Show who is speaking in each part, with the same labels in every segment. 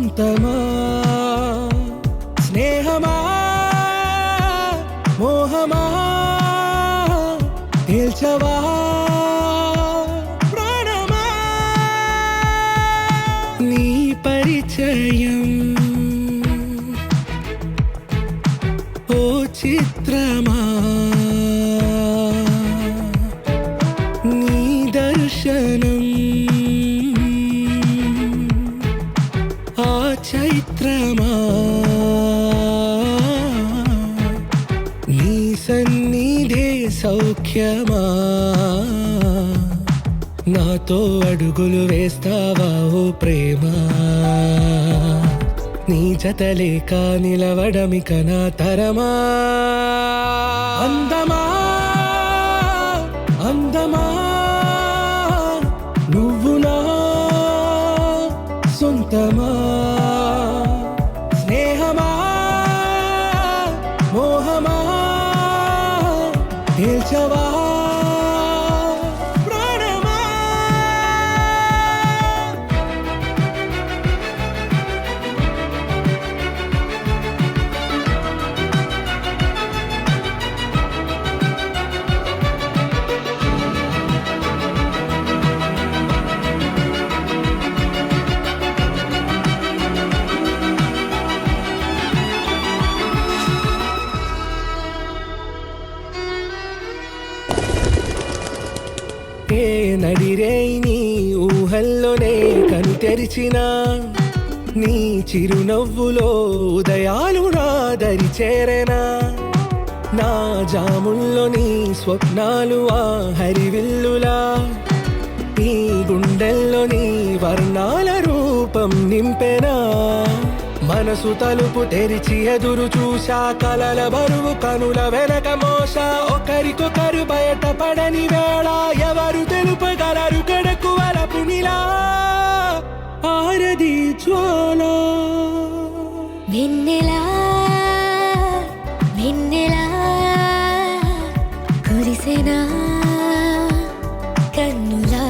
Speaker 1: సొంతమా స్నేహమా మోహమా తేల్చవా ప్రాణమా నీ పరిచయం ఓ చిత్రమా నీ దర్శనం ఆ చైత్రమా నీ సన్నిధే సౌఖ్యమా నాతో అడుగులు వేస్తావా ఓ ప్రేమ నీ జతలేక నిలవడమిక నా తరమా అందమా అందమా నువ్వు నా సొంతమా స్నేహమా మోహమా తేల్చవా ప్రాణమా ఏ నడిరే నీ ఊహల్లోనే కను తెరిచిన నీ చిరునవ్వులో ఉదయాలు నా దరి చేరేనా నా జాముల్లో నీ స్వప్నాలు ఆ హరివిల్లులా ఈ గుండెల్లో నీ వర్ణాల రూపం నింపెనా మనసు తలుపు తెరిచి ఎదురు చూసా కలల బరువు కనుల వెనక మోసా ఒకరికొకరు బయటపడని వేళ ఎవరు తెలుపగలరు కడకు వలపునిలా ఆరది జ్వాల
Speaker 2: వెన్నెలా వెన్నెలా కురిసెనా కన్నులా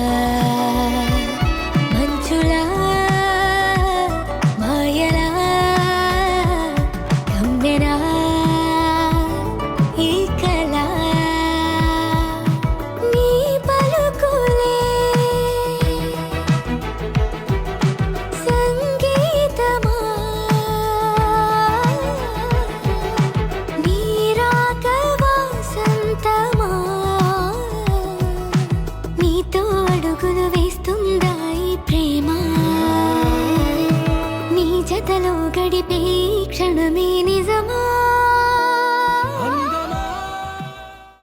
Speaker 2: మంచులా మాయలా కమ్మెనా ఈ కళ నీ పలుకులే సంగీతమా నీ రాక వాసంతమా నీతో అడుగులు వేస్తుందా ఈ ప్రేమ నీ జతలో గడిపే క్షణమే